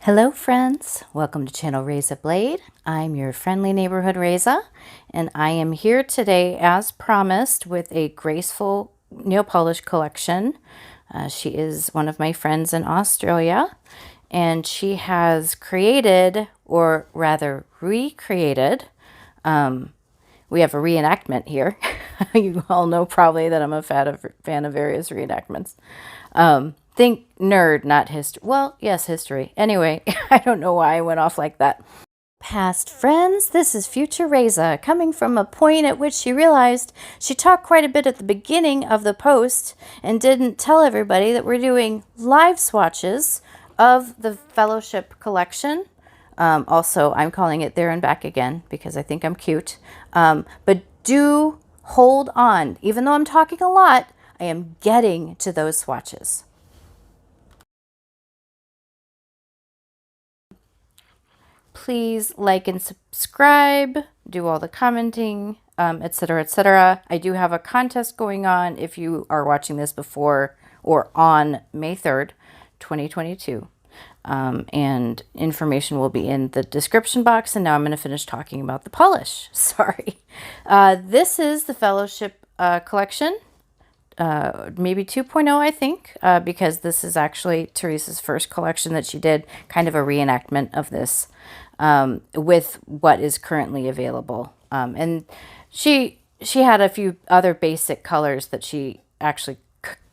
Hello friends, welcome to channel Reza Blade. I'm your friendly neighborhood Reza, and I am here today as promised with a graceful nail polish collection. She is one of my friends in Australia, and she has created, or rather recreated, we have a reenactment here. You all know probably that I'm a fan of various reenactments. Think nerd, not history. Well, yes, history. Anyway, I don't know why I went off like that. Past friends, this is future Reza, coming from a point at which she realized she talked quite a bit at the beginning of the post and didn't tell everybody that we're doing live swatches of the Fellowship collection. Also, I'm calling it There and Back Again because I think I'm cute. But do hold on. Even though I'm talking a lot, I am getting to those swatches. Please like and subscribe, do all the commenting, etc., etc. I do have a contest going on if you are watching this before or on May 3rd, 2022. And information will be in the description box. And now I'm going to finish talking about the polish. Sorry. This is the Fellowship collection. Maybe 2.0, I think, because this is actually Theresa's first collection that she did, kind of a reenactment of this with what is currently available. And she had a few other basic colors that she actually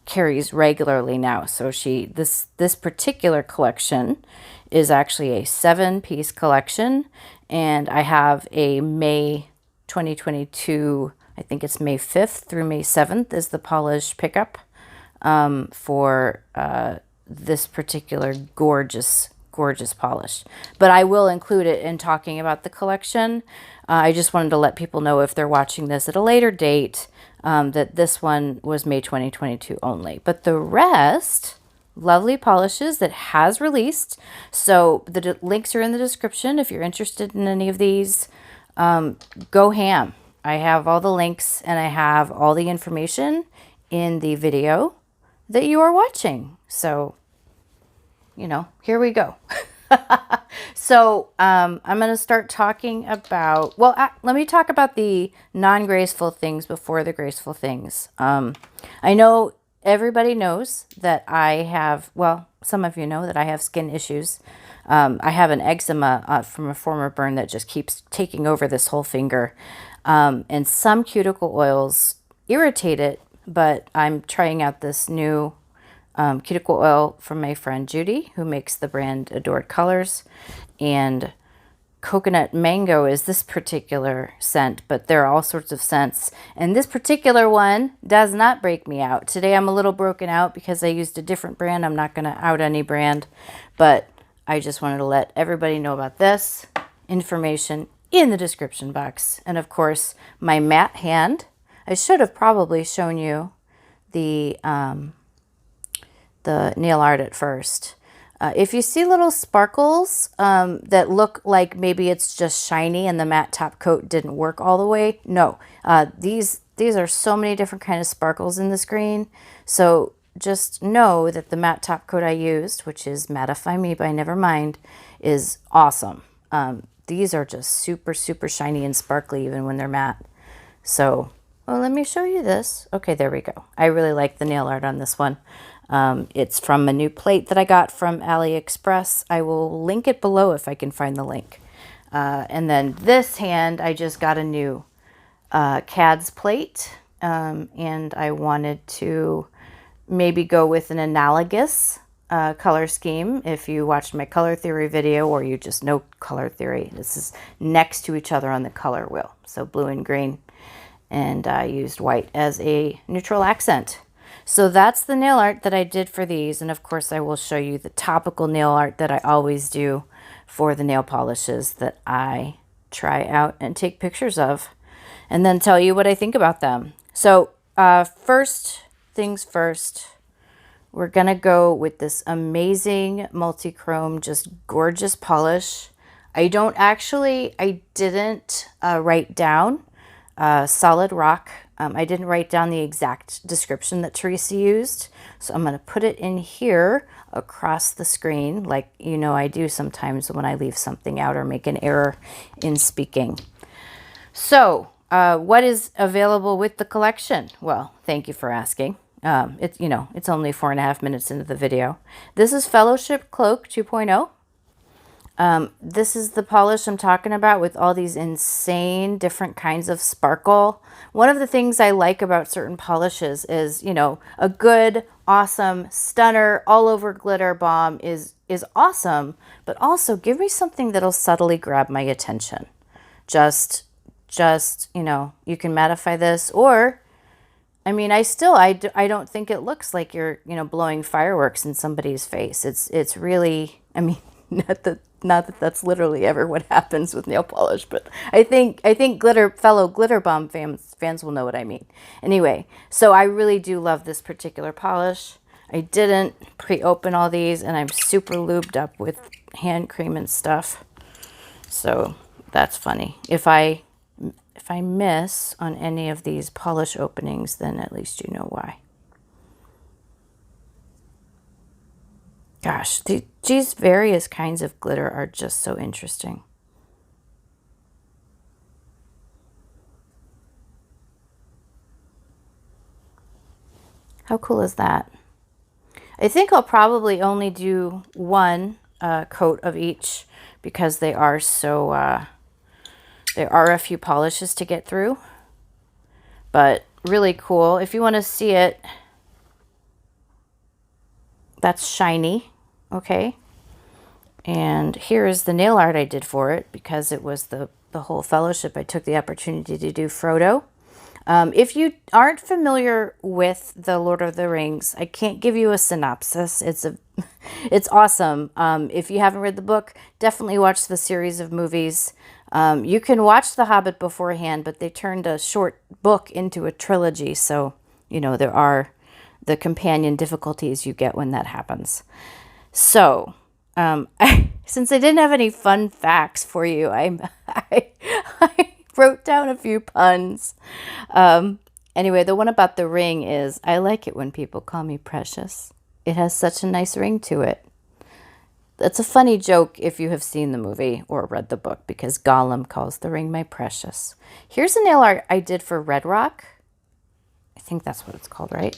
carries regularly now. So this particular collection is actually a 7-piece collection, and I have a May 2022, I think it's May 5th through May 7th is the polish pickup for this particular gorgeous polish. But I will include it in talking about the collection. I just wanted to let people know if they're watching this at a later date that this one was May 2022 only. But the rest, lovely polishes that has released. So the links are in the description if you're interested in any of these. Go ham. I have all the links and I have all the information in the video that you are watching. So, you know, here we go. So I'm going to start talking about, well, let me talk about the non-graceful things before the graceful things. I know everybody knows that I have, well, some of you know that I have skin issues. I have an eczema from a former burn that just keeps taking over this whole finger. And some cuticle oils irritate it, but I'm trying out this new cuticle oil from my friend Judy, who makes the brand Adored Colors, and coconut mango is this particular scent, but there are all sorts of scents, and this particular one does not break me out. Today I'm a little broken out because I used a different brand. I'm not going to out any brand, but I just wanted to let everybody know about this information in the description box. And of course, my matte hand. I should have probably shown you the nail art at first. If you see little sparkles that look like maybe it's just shiny and the matte top coat didn't work all the way, no. These are so many different kind of sparkles in this green. So just know that the matte top coat I used, which is Mattify Me by Nevermind, is awesome. These are just super, super shiny and sparkly even when they're matte. So, well, let me show you this. Okay, there we go. I really like the nail art on this one. It's from a new plate that I got from AliExpress. I will link it below if I can find the link. And then this hand, I just got a new CADS plate. And I wanted to maybe go with an analogous color scheme. If you watched my color theory video or you just know color theory, this is next to each other on the color wheel. So blue and green. And I used white as a neutral accent. So that's the nail art that I did for these. And of course I will show you the topical nail art that I always do for the nail polishes that I try out and take pictures of, and then tell you what I think about them. So first things first, we're going to go with this amazing multi-chrome, just gorgeous polish. I didn't write down solid rock. I didn't write down the exact description that Theresa used, so I'm going to put it in here across the screen, like you know I do sometimes when I leave something out or make an error in speaking. So, what is available with the collection? Well, thank you for asking. It's only 4.5 minutes into the video. This is Fellowship Cloak 2.0. This is the polish I'm talking about with all these insane different kinds of sparkle. One of the things I like about certain polishes is, a good, awesome, stunner, all over glitter bomb is awesome, but also give me something that'll subtly grab my attention. Just, you can mattify this, or, I mean, I don't think it looks like you're, blowing fireworks in somebody's face. It's really, I mean, not that that's literally ever what happens with nail polish, but I think fellow glitter bomb fans will know what I mean. Anyway, so I really do love this particular polish. I didn't pre-open all these, and I'm super lubed up with hand cream and stuff. So that's funny. If I miss on any of these polish openings, then at least you know why. Gosh, these various kinds of glitter are just so interesting. How cool is that? I think I'll probably only do one coat of each because they are so, there are a few polishes to get through, but really cool. If you want to see it, that's shiny. Okay, and here is the nail art I did for it because it was the whole fellowship. I took the opportunity to do Frodo. If you aren't familiar with the Lord of the Rings, I can't give you a synopsis. It's awesome. If you haven't read the book, definitely watch the series of movies. You can watch The Hobbit beforehand, but they turned a short book into a trilogy, so there are the companion difficulties you get when that happens. So, since I didn't have any fun facts for you, I wrote down a few puns. Anyway, the one about the ring is, I like it when people call me precious. It has such a nice ring to it. That's a funny joke if you have seen the movie or read the book, because Gollum calls the ring my precious. Here's a nail art I did for Red Rock. I think that's what it's called, right?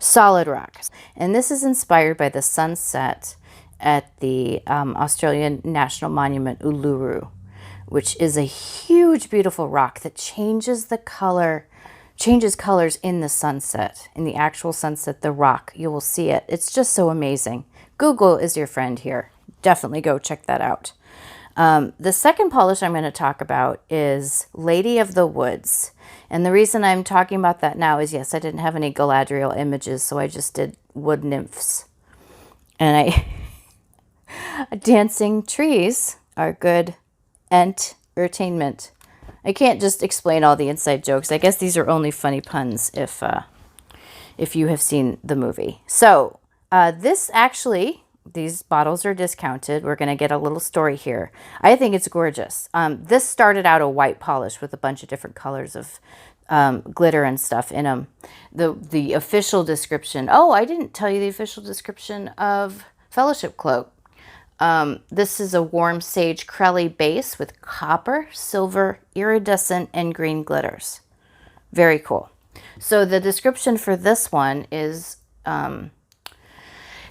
Solid rock. And this is inspired by the sunset at the Australian National Monument Uluru, which is a huge, beautiful rock that changes colors in the sunset, in the actual sunset, the rock. You will see it. It's just so amazing. Google is your friend here. Definitely go check that out. The second polish I'm going to talk about is Lady of the Woods. And the reason I'm talking about that now is, yes, I didn't have any Galadriel images, so I just did wood nymphs. And dancing trees are good entertainment. I can't just explain all the inside jokes. I guess these are only funny puns if you have seen the movie. So these bottles are discounted. We're going to get a little story here. I think it's gorgeous. This started out a white polish with a bunch of different colors of glitter and stuff in them. The official description. Oh, I didn't tell you the official description of Fellowship Cloak. This is a warm sage crelly base with copper, silver, iridescent, and green glitters. Very cool. So the description for this one is...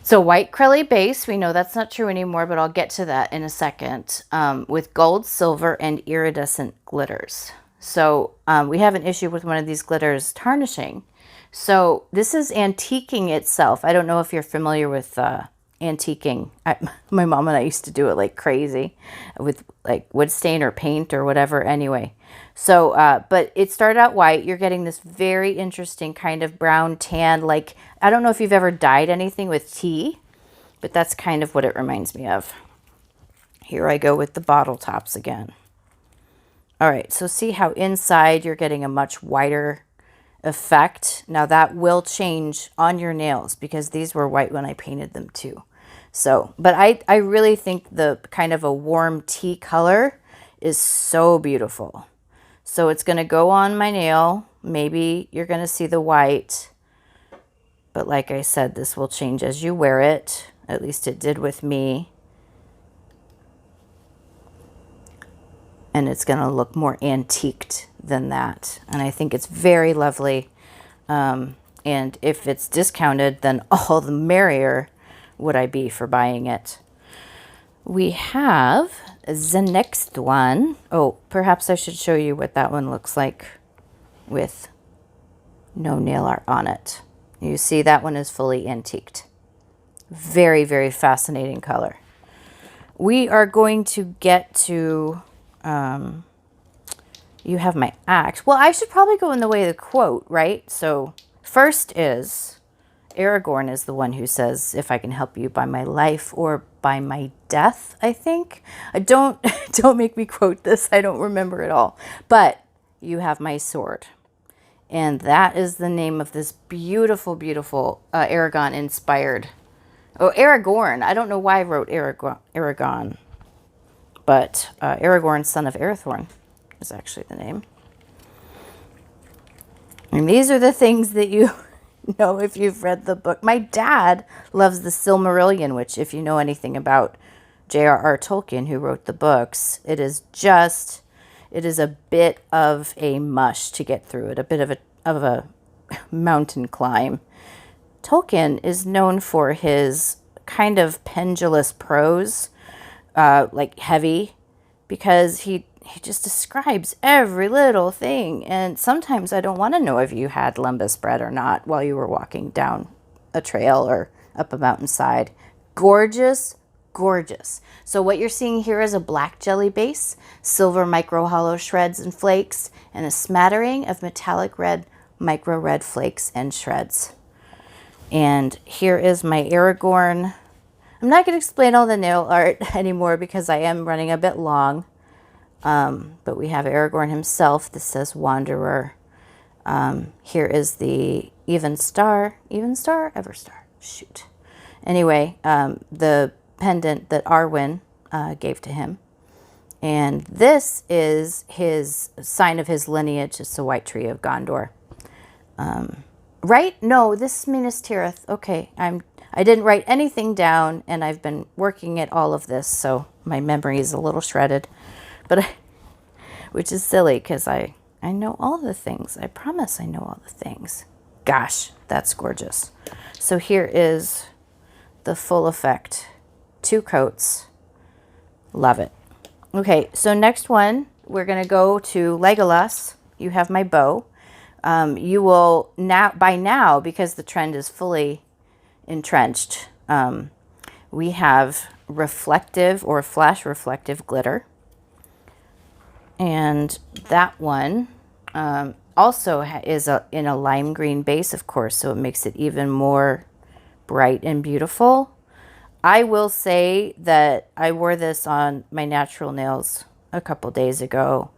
So white crelly base, we know that's not true anymore, but I'll get to that in a second, with gold, silver, and iridescent glitters. So we have an issue with one of these glitters tarnishing. So this is antiquing itself. I don't know if you're familiar with antiquing. My mom and I used to do it like crazy with like wood stain or paint or whatever. Anyway, so but it started out white. You're getting this very interesting kind of brown tan, like, I don't know if you've ever dyed anything with tea, but that's kind of what it reminds me of. Here I go with the bottle tops again. All right, so see how inside you're getting a much whiter effect. Now that will change on your nails because these were white when I painted them too. So, but I really think the kind of a warm tea color is so beautiful. So it's going to go on my nail. Maybe you're going to see the white. But like I said, this will change as you wear it. At least it did with me. And it's going to look more antiqued than that. And I think it's very lovely. And if it's discounted, then all the merrier would I be for buying it. We have the next one. Oh, perhaps I should show you what that one looks like with no nail art on it. You see that one is fully antiqued. Very, very fascinating color. We are going to get to, you have my axe. Well, I should probably go in the way of the quote, right? So first is, Aragorn is the one who says, if I can help you by my life or by my death, I think. Don't make me quote this. I don't remember it all. But you have my sword. And that is the name of this beautiful, beautiful Aragon inspired. Oh, Aragorn. I don't know why I wrote Aragon. But Aragorn, son of Arathorn is actually the name. And these are the things that you know if you've read the book. My dad loves the Silmarillion, which if you know anything about J.R.R. Tolkien, who wrote the books, it is a bit of a mush to get through it, a bit of a mountain climb. Tolkien is known for his kind of pendulous prose, like heavy, because he just describes every little thing. And sometimes I don't want to know if you had lembas bread or not while you were walking down a trail or up a mountainside. Gorgeous, gorgeous. So what you're seeing here is a black jelly base, silver micro hollow shreds and flakes, and a smattering of metallic red micro red flakes and shreds. And here is my Aragorn. I'm not going to explain all the nail art anymore because I am running a bit long. But we have Aragorn himself. This says Wanderer. Here is the Even Star, Everstar. Shoot. Anyway, the pendant that Arwen gave to him. And this is his sign of his lineage. It's a white tree of Gondor. Right? No, this is Minas Tirith. Okay, I didn't write anything down, and I've been working at all of this, so my memory is a little shredded. But which is silly because I know all the things. I promise I know all the things. Gosh, that's gorgeous. So here is the full effect. 2 coats. Love it. Okay, so next one, we're going to go to Legolas. You have my bow. You will by now, because the trend is fully entrenched, we have reflective or flash reflective glitter. And that one also is in a lime green base, of course, so it makes it even more bright and beautiful. I will say that I wore this on my natural nails a couple days ago,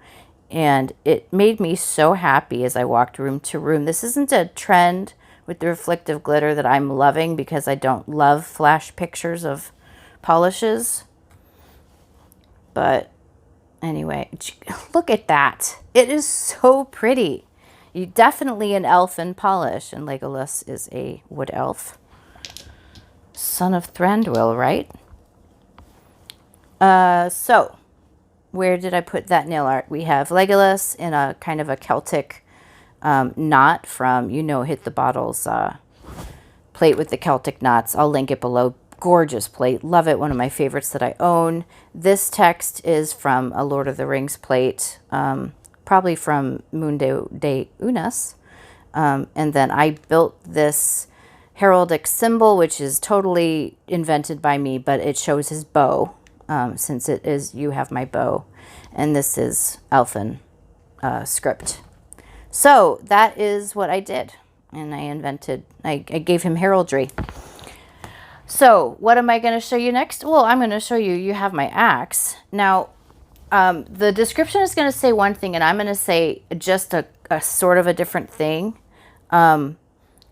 and it made me so happy as I walked room to room. This isn't a trend with the reflective glitter that I'm loving because I don't love flash pictures of polishes. But anyway, look at that. It is so pretty. You definitely an elfin polish, and Legolas is a wood elf. Son of Thranduil, right? So where did I put that nail art? We have Legolas in a kind of a Celtic knot from, Hit the Bottles plate with the Celtic knots. I'll link it below. Gorgeous plate. Love it. One of my favorites that I own. This text is from a Lord of the Rings plate, probably from Mundo de Unas. And then I built this heraldic symbol, which is totally invented by me, but it shows his bow, since it is You Have My Bow. And this is Elfin script. So that is what I did. And I gave him heraldry. So what am I going to show you next? Well, I'm going to show you You Have My Axe. Now, the description is going to say one thing, and I'm going to say just a sort of a different thing.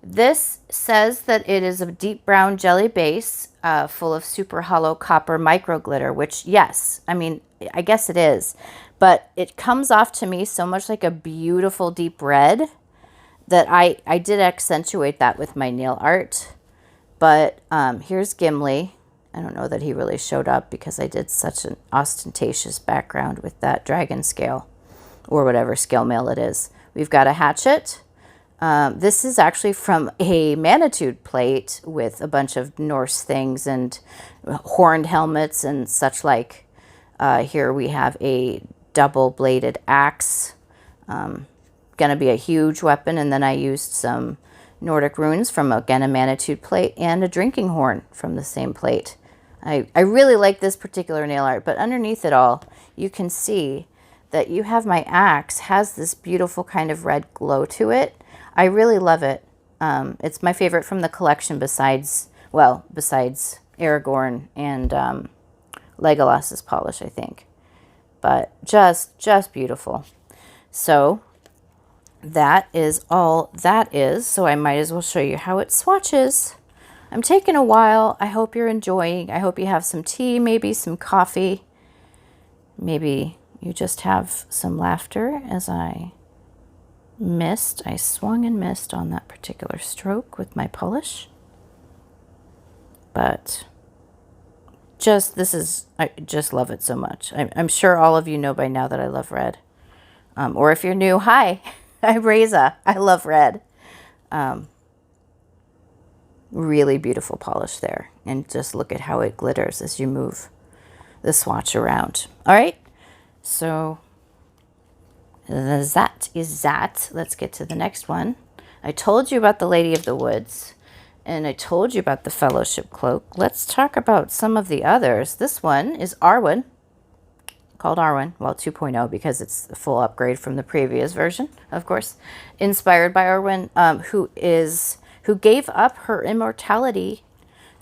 This says that it is a deep brown jelly base full of super hollow copper microglitter, which, yes, I mean, I guess it is, but it comes off to me so much like a beautiful deep red that I did accentuate that with my nail art. But here's Gimli. I don't know that he really showed up because I did such an ostentatious background with that dragon scale or whatever scale mail it is. We've got a Hatchet. This is actually from a Manitude plate with a bunch of Norse things and horned helmets and such like. Here we have a double-bladed axe. Gonna be a huge weapon, and then I used some Nordic runes from, again, a Manitude plate and a drinking horn from the same plate. I really like this particular nail art, but underneath it all, you can see that you have my axe has this beautiful kind of red glow to it. I really love it. It's my favorite from the collection besides Aragorn and Legolas's polish, I think. But just beautiful. So that is all that is. So I might as well show you how it swatches. I'm taking a while. I hope you're enjoying. I hope you have some tea, maybe some coffee. Maybe you just have some laughter as I swung and missed on that particular stroke with my polish. But I just love it so much. I'm sure all of you know by now that I love red. Or if you're new, hi, I'm Reza. I love red. Really beautiful polish there. And just look at how it glitters as you move the swatch around. All right, so that is that. Let's get to the next one. I told you about the Lady of the Woods, and I told you about the Fellowship Cloak. Let's talk about some of the others. This one is Arwen, called Arwen, well, 2.0 because it's a full upgrade from the previous version, of course. Inspired by Arwen, who gave up her immortality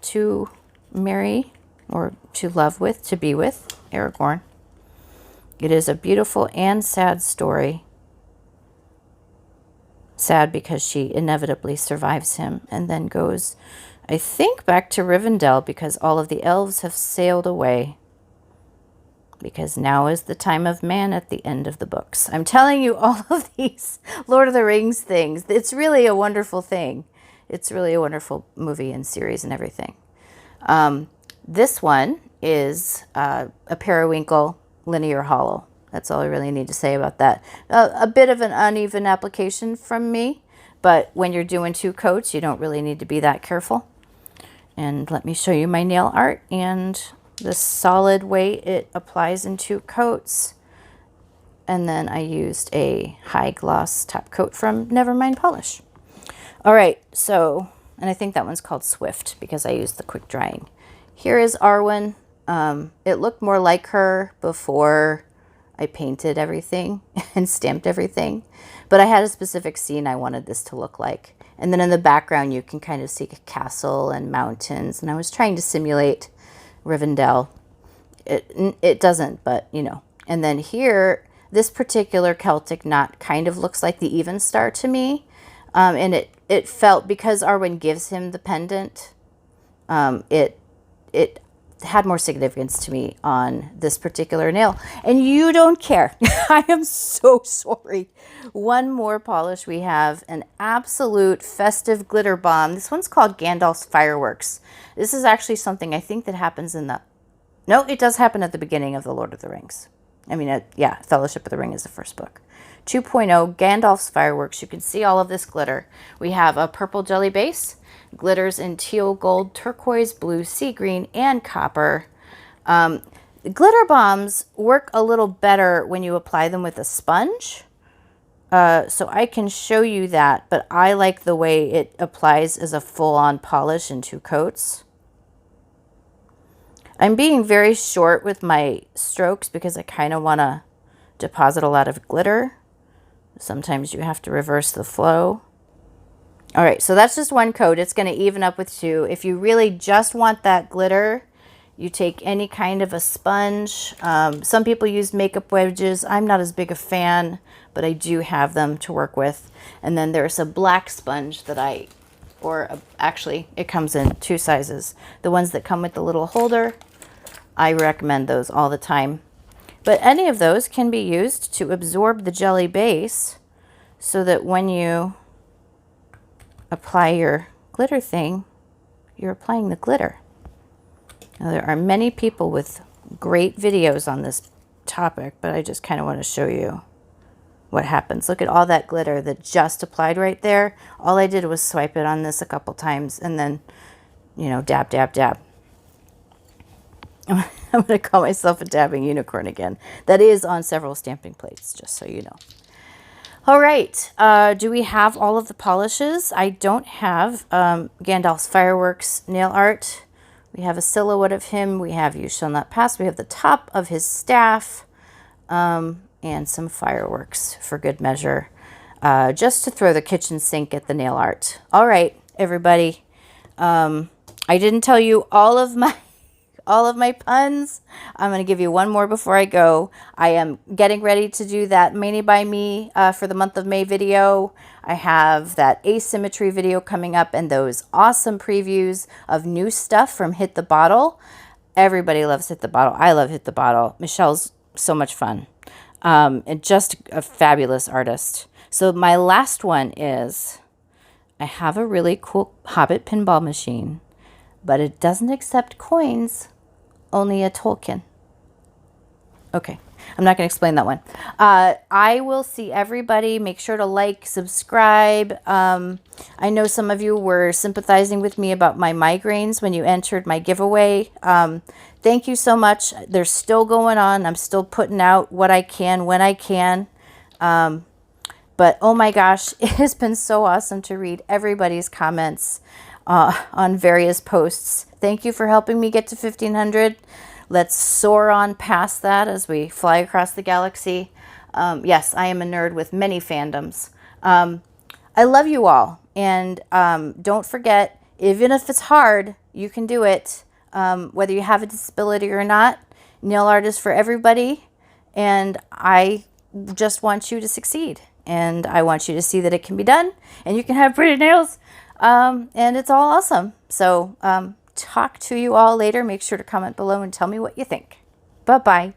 to marry or to love with, to be with Aragorn. It is a beautiful and sad story. Sad because she inevitably survives him and then goes, I think, back to Rivendell because all of the elves have sailed away. Because now is the time of man at the end of the books. I'm telling you all of these Lord of the Rings things. It's really a wonderful thing. It's really a wonderful movie and series and everything. This one is a periwinkle linear holo. That's all I really need to say about that. A bit of an uneven application from me, but when you're doing 2 coats, you don't really need to be that careful. And let me show you my nail art and the solid way it applies in 2 coats. And then I used a high gloss top coat from Nevermind Polish. All right, so, and I think that one's called Swift because I used the quick drying. Here is Arwen. It looked more like her before I painted everything and stamped everything, but I had a specific scene I wanted this to look like. And then in the background, you can kind of see a castle and mountains, and I was trying to simulate Rivendell. It doesn't, but you know. And then here, this particular Celtic knot kind of looks like the even star to me, and it felt, because Arwen gives him the pendant, it had more significance to me on this particular nail. And you don't care. I am so sorry. One more polish. We have an absolute festive glitter bomb. This one's called Gandalf's Fireworks. This is actually something I think that happens in the... No, it does happen at the beginning of The Lord of the Rings. I mean, yeah, Fellowship of the Ring is the first book. 2.0, Gandalf's Fireworks. You can see all of this glitter. We have a purple jelly base, glitters in teal, gold, turquoise, blue, sea green, and copper. Glitter bombs work a little better when you apply them with a sponge. So I can show you that, but I like the way it applies as a full-on polish in 2 coats. I'm being very short with my strokes because I kind of want to deposit a lot of glitter. Sometimes you have to reverse the flow. All right, so that's just 1 coat. It's going to even up with 2. If you really just want that glitter, you take any kind of a sponge. Some people use makeup wedges. I'm not as big a fan, but I do have them to work with. And then there's a black sponge that actually, it comes in 2 sizes. The ones that come with the little holder, I recommend those all the time. But any of those can be used to absorb the jelly base so that when you apply your glitter thing, you're applying the glitter. Now, there are many people with great videos on this topic, but I just kind of want to show you what happens. Look at all that glitter that just applied right there. All I did was swipe it on this a couple times and then, you know, dab, dab, dab. I'm going to call myself a dabbing unicorn again. That is on several stamping plates, just so you know. All right. Do we have all of the polishes? I don't have Gandalf's Fireworks nail art. We have a silhouette of him. We have You Shall Not Pass. We have the top of his staff and some fireworks for good measure, just to throw the kitchen sink at the nail art. All right, everybody. I didn't tell you all of my puns. I'm going to give you one more before I go. I am getting ready to do that Mani by Me for the month of May video. I have that asymmetry video coming up and those awesome previews of new stuff from Hit the Bottle. Everybody loves Hit the Bottle. I love Hit the Bottle. Michelle's so much fun. And just a fabulous artist. So my last one is, I have a really cool Hobbit pinball machine, but it doesn't accept coins, only a token. Okay, I'm not going to explain that one. I will see everybody. Make sure to like, subscribe. I know some of you were sympathizing with me about my migraines when you entered my giveaway. Thank you so much. They're still going on. I'm still putting out what I can when I can. But oh my gosh, it has been so awesome to read everybody's comments on various posts. Thank you for helping me get to 1,500. Let's soar on past that as we fly across the galaxy. Yes, I am a nerd with many fandoms. I love you all. And don't forget, even if it's hard, you can do it. Whether you have a disability or not, nail art is for everybody. And I just want you to succeed. And I want you to see that it can be done. And you can have pretty nails. And it's all awesome. So talk to you all later. Make sure to comment below and tell me what you think. Bye-bye.